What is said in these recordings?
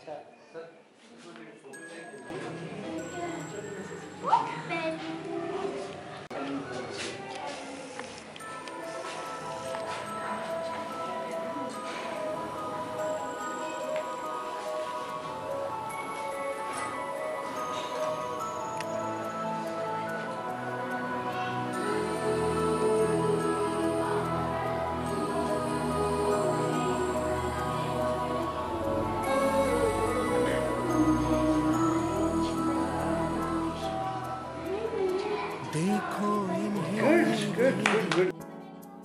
अच्छा सर देखो इन्हें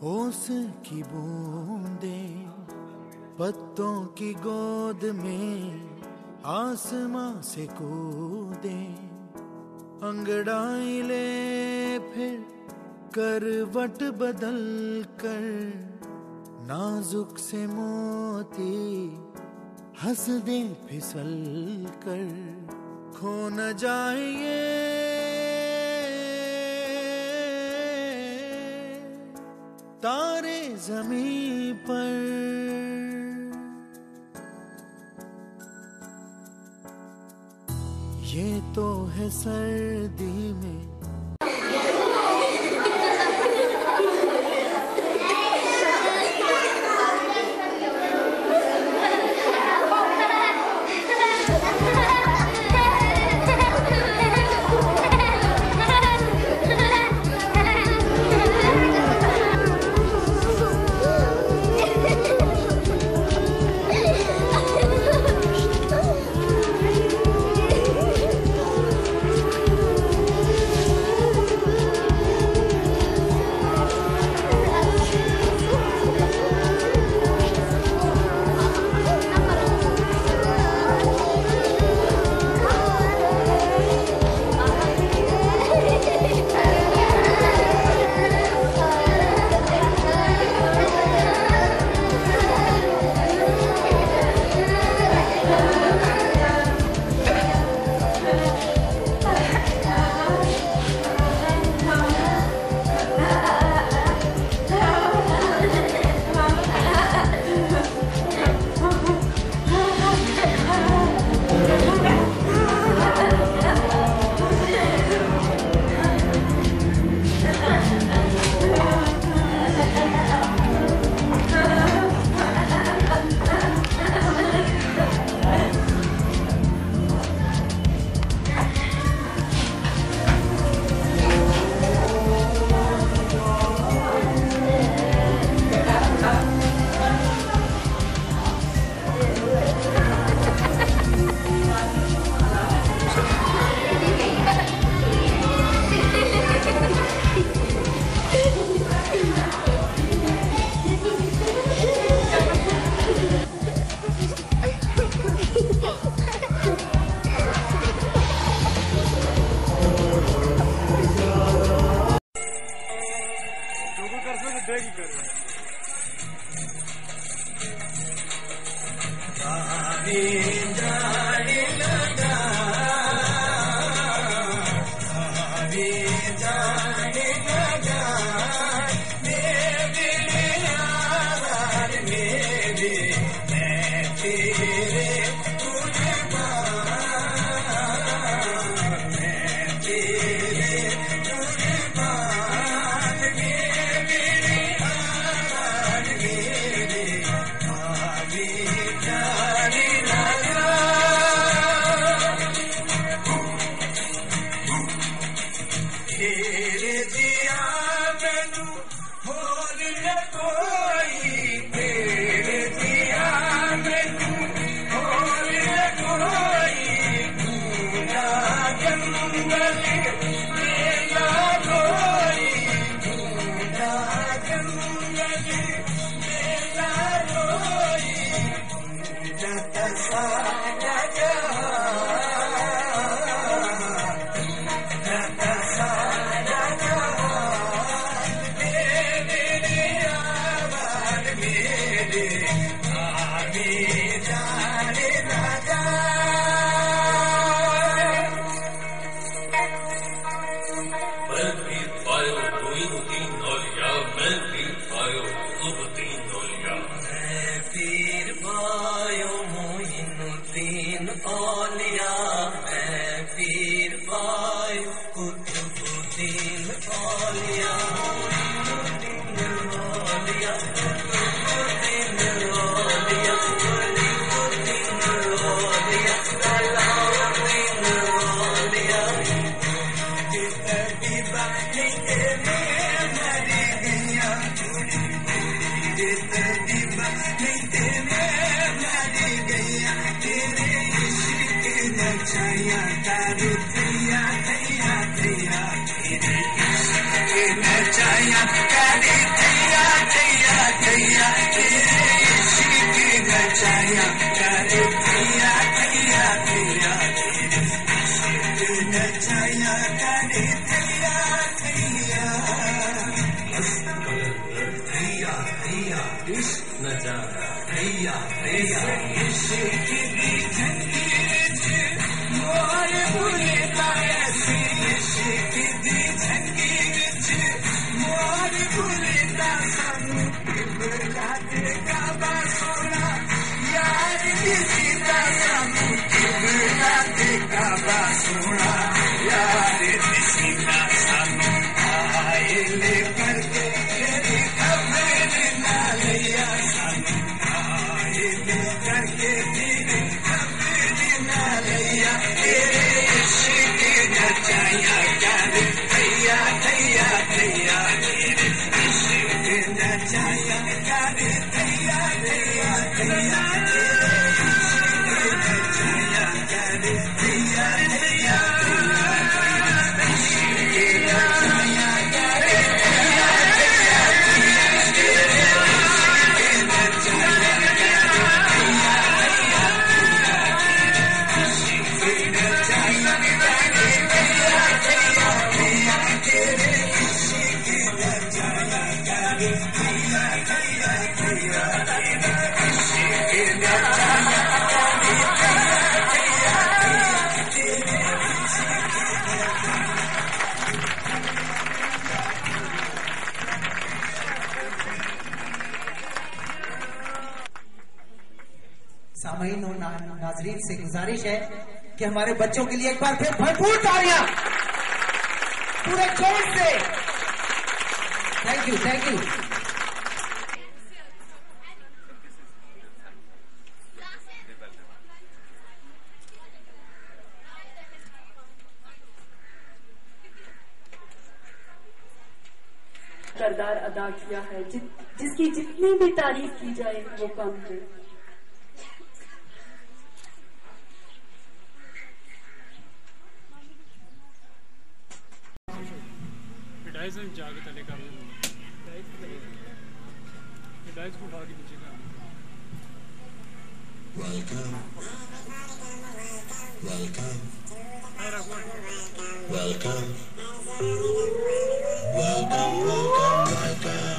ओस की बूंदे पत्तों की गोद में आसमां से कूदे अंगड़ाई ले फिर करवट बदल कर नाजुक से मोती हंस दे फिसल कर खो न जाए तारे ज़मीं पर ये तो है सर्दी में पीर भायो मोइनुद्दीन सामईन और नाजरीन से गुजारिश है कि हमारे बच्चों के लिए एक बार फिर भरपूर तालियां पूरे जोर से। Thank you, thank you. किरदार अदा किया है, जिसकी जितनी भी तारीफ की जाए वो कम है। जाके तले कर डाइस को उठा के नीचे कर। Welcome, welcome, welcome, welcome, welcome, welcome.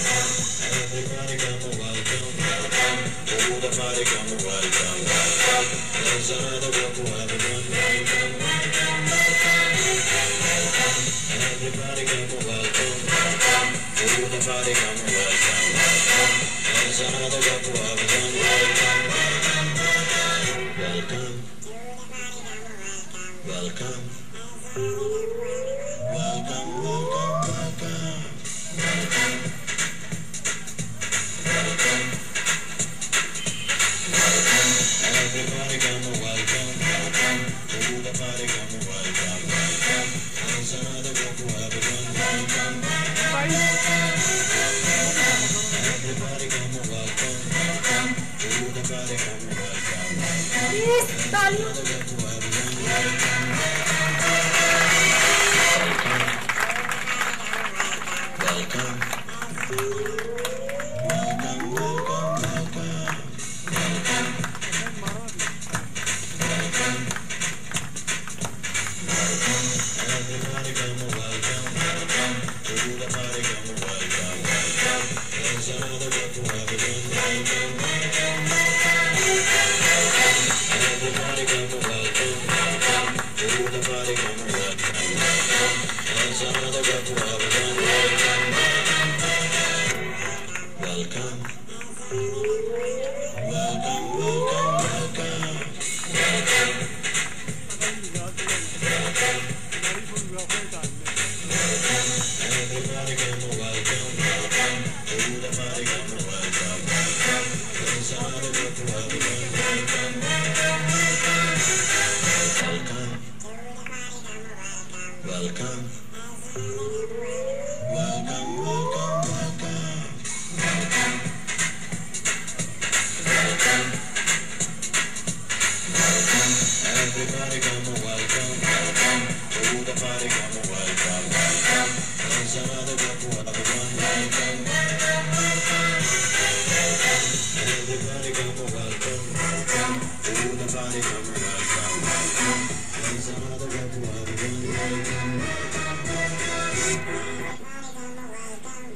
Everybody come and welcome, welcome. Oh, the party come and welcome, welcome. There's another one who have a gun, welcome, welcome, welcome. Everybody come and welcome, welcome. Oh, the party come and welcome, welcome. There's another one who have a gun, welcome, welcome, welcome. Welcome, welcome, welcome, welcome. Everybody come and welcome, welcome. Oh, the party come and welcome, welcome. There's another one who have a gun, welcome, everybody come and welcome, welcome. Oh, the party come and welcome, welcome. There's another one who have a gun, welcome, welcome, welcome, welcome, welcome. Everybody come and welcome, welcome. To the party come and welcome, welcome. There's another one who have a gun, welcome, everybody come and welcome, welcome. To the party come and welcome, welcome. There's another one who have a gun, welcome,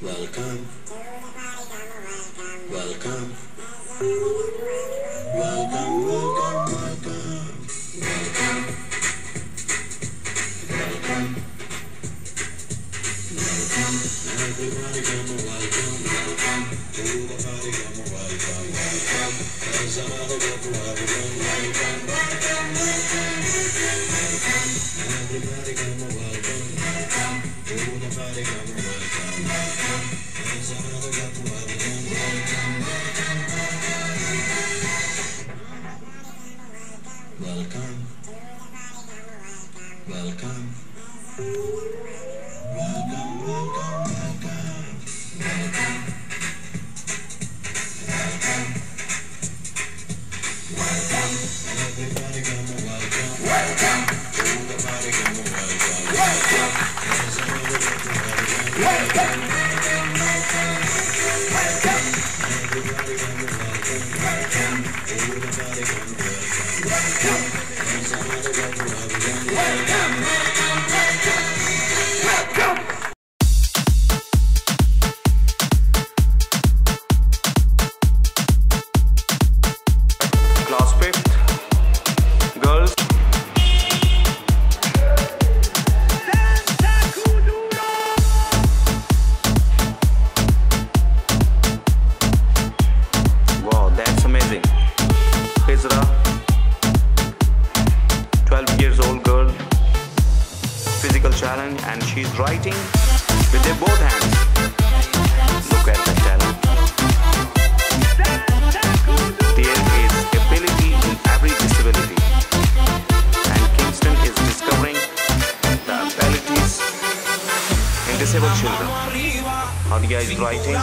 Welcome. Welcome. Welcome, welcome, welcome. Welcome. Welcome. Welcome. Everybody come and welcome. Welcome. To the party come and welcome. Welcome. There's another welcome to everyone. Welcome. Welcome. Welcome. Welcome. Everybody come and welcome. Welcome. To the party come and welcome. Welcome. There's another welcome to everyone. Welcome. Welcome. Welcome. Welcome, welcome, welcome. Welcome. Welcome. Welcome. Everybody come and welcome. Welcome. To the party come and welcome. Welcome. There's another welcome to everyone. Welcome. Welcome. Everybody come and welcome. Welcome. To the party come and welcome. Welcome. There's another welcome to everyone. Welcome. Welcome. Class 5th, girls. Wow, that's amazing. Khizra, 12 years old girl, physical challenge, and she's writing with their both hands. Look at the talent. There is ability in every disability, and Kingston is discovering the abilities in disabled children. Hadia is writing.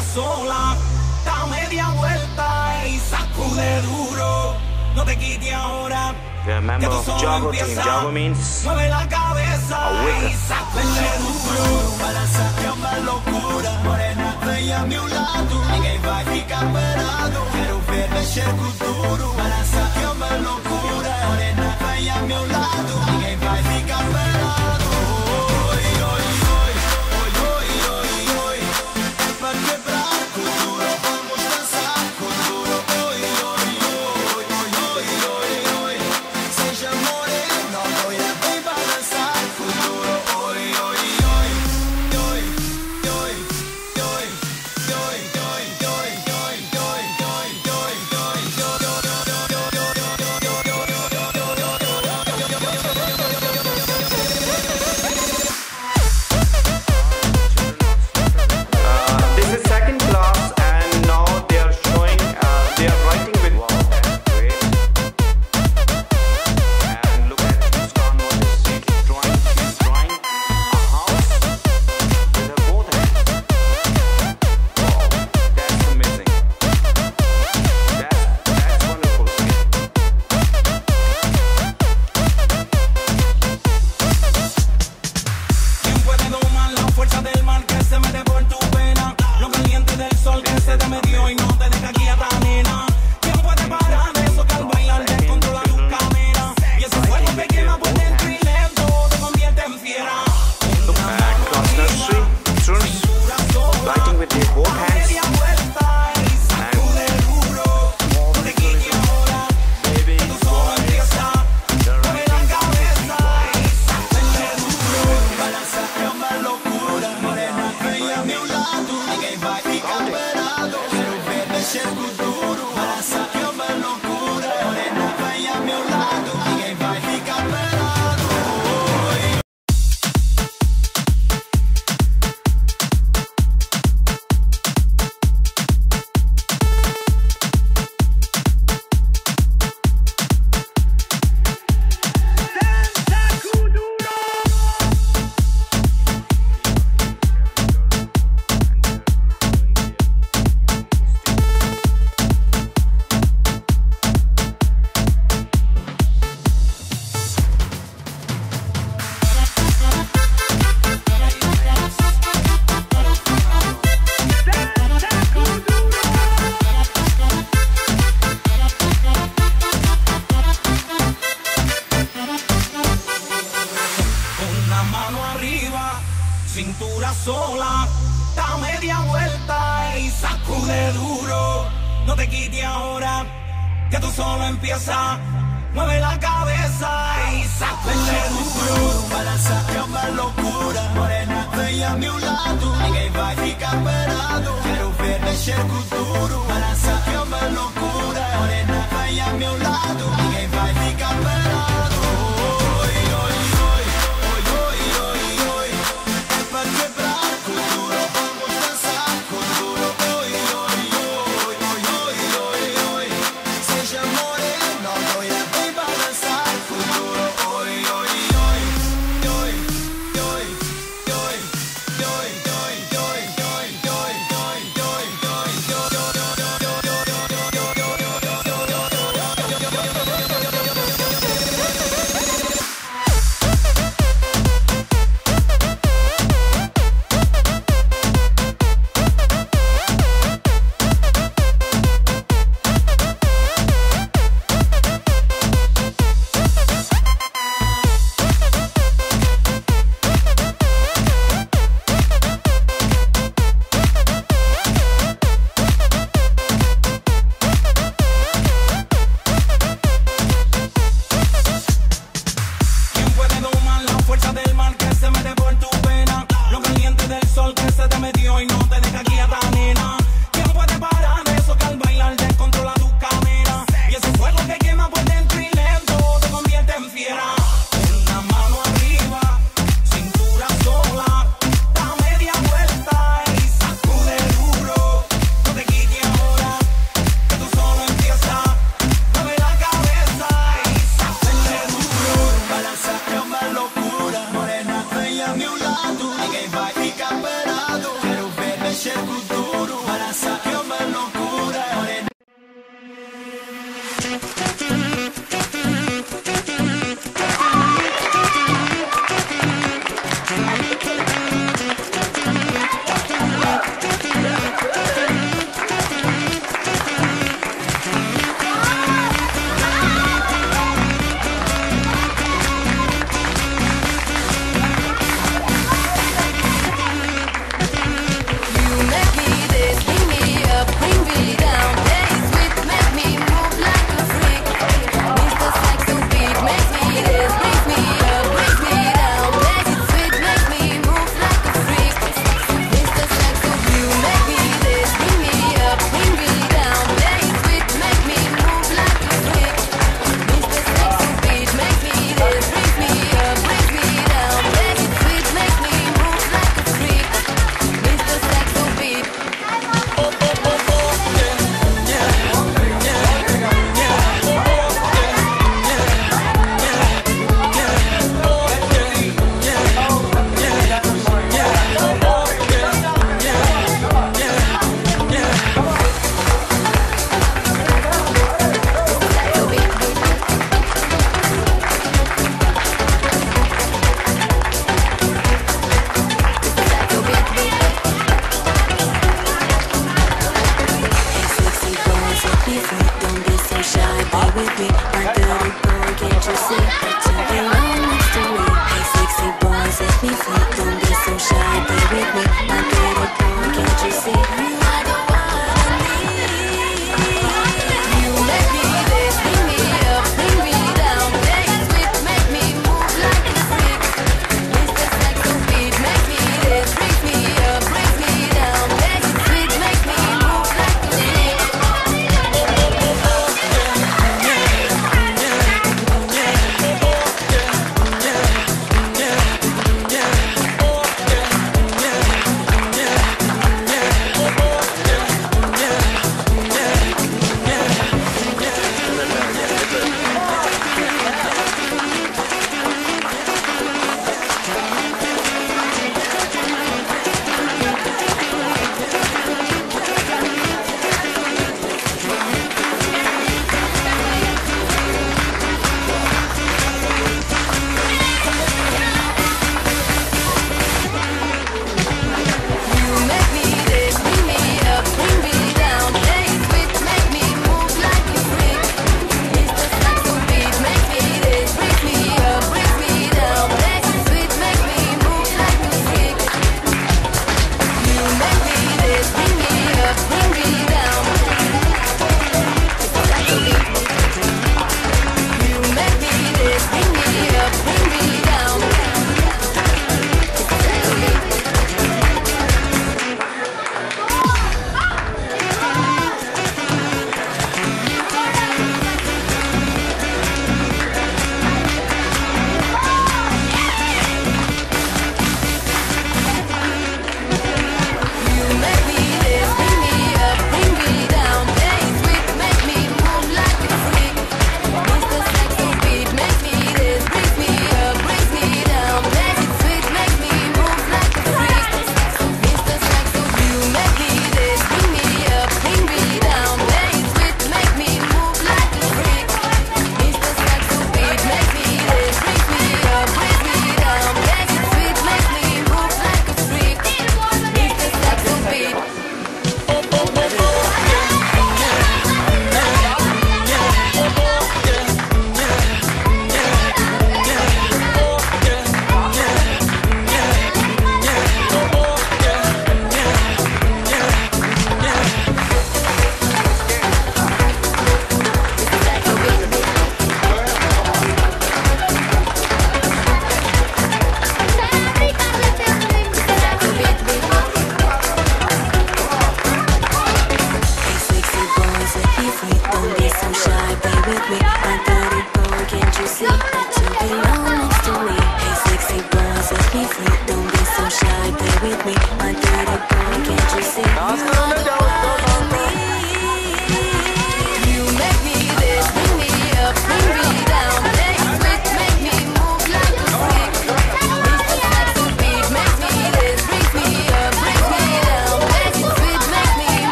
We are a member of Jago team. Jago means awaken. cintura sola, da media vuelta y sacude duro. No te quites ahora, que tú solo empiezas. Mueve la cabeza y sacude duro. Balança é uma loucura. Morena, vem a meu lado. Ninguém vai ficar parado. Quero ver mexer com duro. Balança é uma loucura. Morena, vem a meu lado. Ninguém vai ficar parado. Oi, oi, oi, oi, oi, oi, oi. É pra quebrar com duro. Vamos dançar com duro. Oi, oi, oi, oi, oi, oi, oi. Seja morena, loira, vem balançar com duro. Oi, oi, oi, oi, oi, oi, oi, oi, oi, oi, oi, ¿Quién puede domar la fuerza del mar que se mete por tu pena? Lo caliente del sol que se te metió y no te deja quieta, nena. ¿Quién puede parar eso que al bailar descontrola tu cadera? Y ese fuego que quema por dentro y lento te convierte en fiera. Una mano arriba, cintura sola, da media vuelta y sacude duro. No te quites ahora, que tú solo empiezas. Mueve la cabeza y sacude duro. Balança é uma loucura. Morena, vem a meu lado. Ninguém vai ficar parado. Quero ver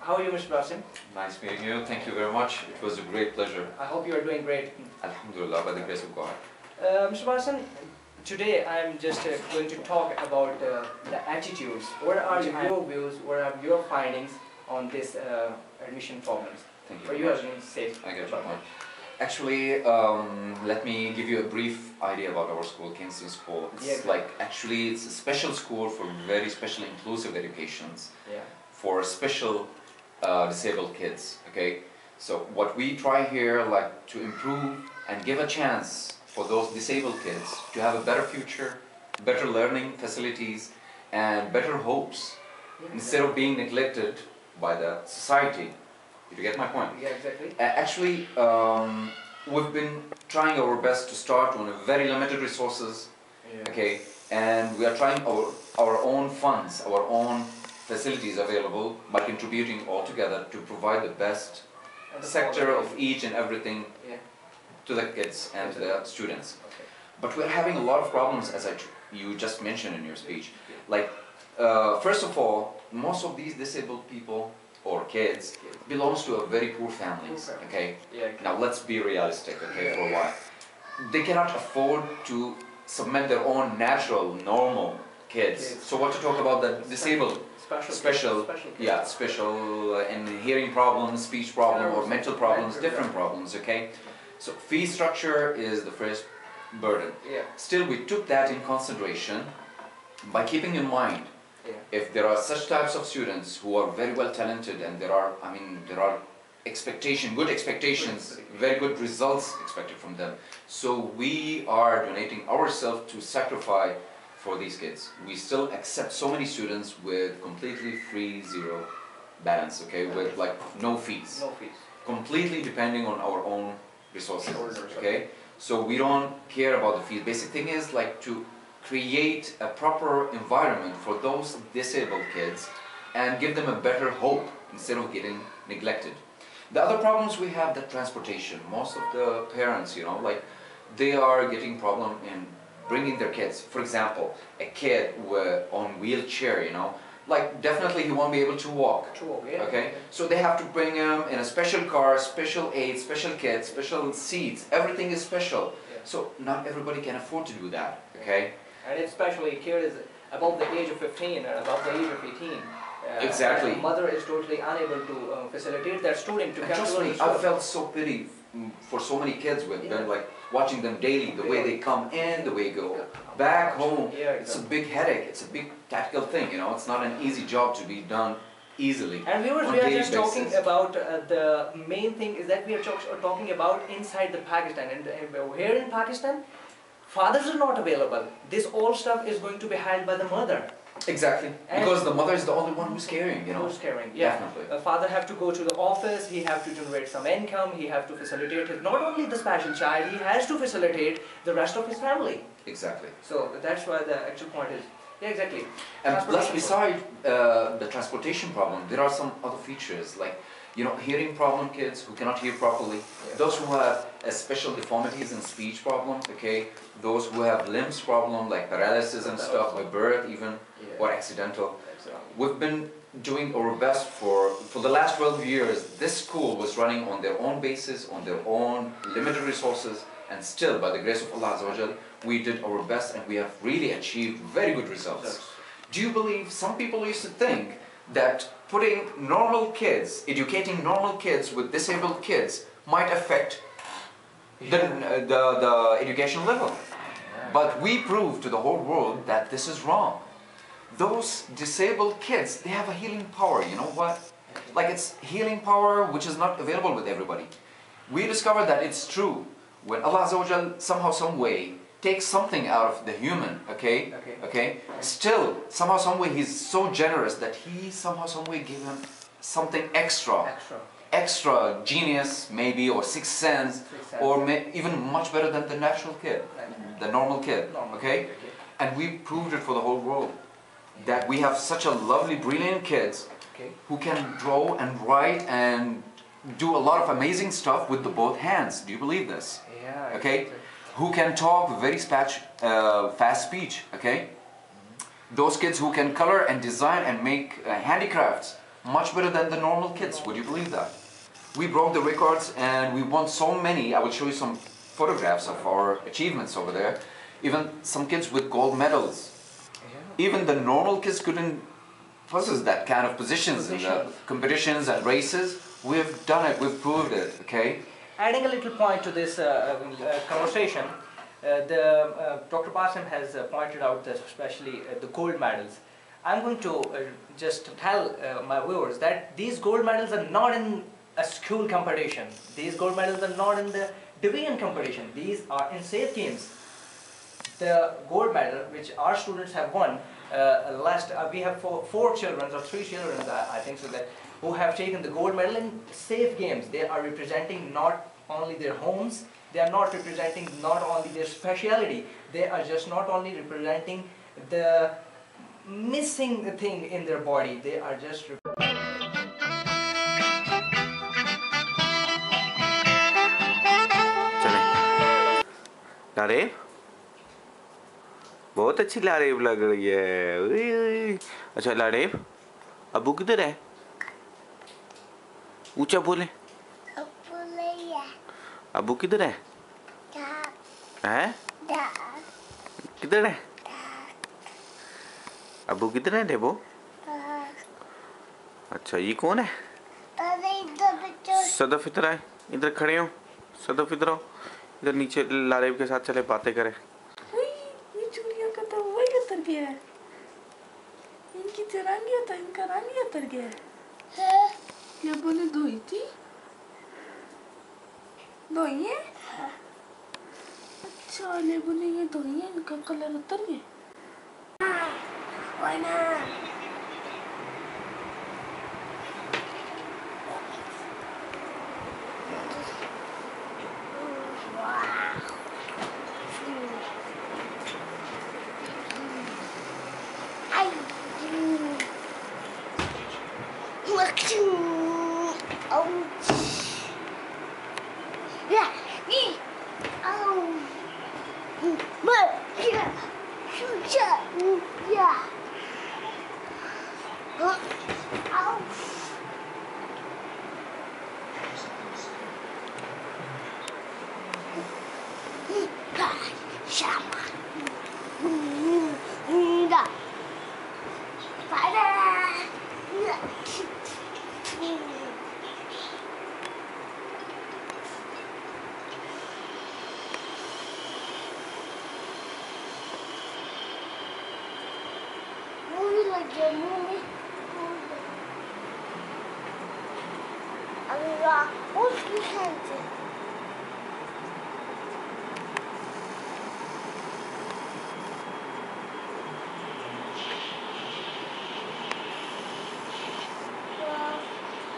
How are you, Mr. Basim? Nice meeting you. Thank you very much. It was a great pleasure. I hope you are doing great. Alhamdulillah, by the grace of God. Mr. Basim, today I am just going to talk about the attitudes. What are your views, what are your findings on this admission problems? Thank you For very you much. as being safe. I get your point. Actually, let me give you a brief idea about our school, Kingston School. It's it's a special school for very special inclusive educations for special disabled kids. Okay, so what we try here, to improve and give a chance for those disabled kids to have a better future, better learning facilities, and better hopes instead of being neglected by the society. If you get my point. Yeah, exactly. Actually, we've been trying our best to start on a very limited resources, okay, and we are trying our own funds, our own facilities available by contributing all together to provide the best sector of each and everything to the kids and to the students. Okay. But we're having a lot of problems, as you just mentioned in your speech. First of all, most of these disabled people or kids belongs to a very poor families, okay? Yeah. Now let's be realistic, okay, for a while. They cannot afford to submit their own natural, normal kids. So what to talk about the disabled? Special in hearing problems, speech problem, or mental problems, different problems, okay? So fee structure is the first burden. Still, we took that in consideration by keeping in mind if there are such types of students who are very well talented and there are good expectations, very good results expected from them. So we are donating ourselves to sacrifice for these kids. We still accept so many students with completely free, zero balance, okay, with no fees. No fees. Completely depending on our own resources, okay? So we don't care about the fees. Basic thing is to create a proper environment for those disabled kids and give them a better hope instead of getting neglected. The other problems we have, the transportation. Most of the parents, they are getting problem in bringing their kids. For example, a kid on wheelchair, definitely he won't be able to walk. Okay? So they have to bring him in a special car, special aid, special kit, special seats. Everything is special. So not everybody can afford to do that. Okay? And especially a kid is above the age of 15 and above the age of 18. Exactly. The mother is totally unable to facilitate that student to come to trust me, I felt so pity for so many kids. We've been watching them daily, the way they come in, the way they go back home. It's a big headache. It's a big tactical thing. It's not an easy job to be done easily. And we are just talking about the main thing is that we are talking about inside the Pakistan, and here in Pakistan, fathers are not available. This all stuff is going to be held by the mother. Exactly, because the mother is the only one who's caring, Who's caring, yeah. Definitely. A father have to go to the office, he have to generate some income, he have to facilitate his, not only the special child, he has to facilitate the rest of his family. Exactly. So that's why the actual point is, exactly. And plus, beside the transportation problem, there are some other features like, hearing problem kids who cannot hear properly, those who have special deformities and speech problem, okay, those who have limbs problem like paralysis and stuff by birth even, or accidental. We've been doing our best for the last 12 years. This school was running on their own basis, on their own limited resources, and still, by the grace of Allah Azza wa Jal, we did our best and we have really achieved very good results. Do you believe some people used to think that putting normal kids, educating normal kids with disabled kids might affect the education level. But we prove to the whole world that this is wrong. Those disabled kids, they have a healing power, you know what? Like it's healing power which is not available with everybody. We discovered that it's true. When Allah Azza wa Jal somehow, some way takes something out of the human, okay? Still, somehow, some way He's so generous that He somehow, some way gave him something extra genius maybe, or sixth sense, or even much better than the natural kid, the normal kid, okay? And we proved it for the whole world that we have such a lovely, brilliant kids who can draw and write and do a lot of amazing stuff with the both hands. Do you believe this? Yeah. Okay? Who can talk very fast speech, okay? Those kids who can color and design and make handicrafts much better than the normal kids. Would you believe that? We broke the records and we won so many. I will show you some photographs of our achievements over there. Even some kids with gold medals. Even the normal kids couldn't possess that kind of positions in the competitions and races. We've done it, we've proved it, okay? Adding a little point to this conversation, Dr. Basim has pointed out that especially the gold medals. I'm going to just tell my viewers that these gold medals are not in a school competition. These gold medals are not in the division competition. These are in safe games. The gold medal which our students have won, we have four children or 3 children, I think so, that who have taken the gold medal in safe games. They are representing not only their homes, they are not representing not only their speciality, they are just not only representing the missing thing in their body, they are just Lareb बहुत अच्छी लारेब लग रही है। उई उई। अच्छा लारेब, अबू किधर है? ऊंचा बोले। अबू किधर है? हैं? किधर है? अबू किधर है डेबो? अच्छा ये कौन है? सदफ इधर आए, इधर खड़े हो। सदफ इधर आओ, इधर नीचे लारेब के साथ चले बातें करें। ये चूड़ियों का तो वही उतर गया है, इनकी चरांगी होता है, इनका रंग ही उतर गया है। ये बोले धोई थी, धोई है। अच्छा ले बोले ये धोई है, इनका कलर उतर गया। Why not?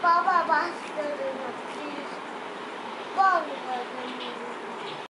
Baba, please. Baba,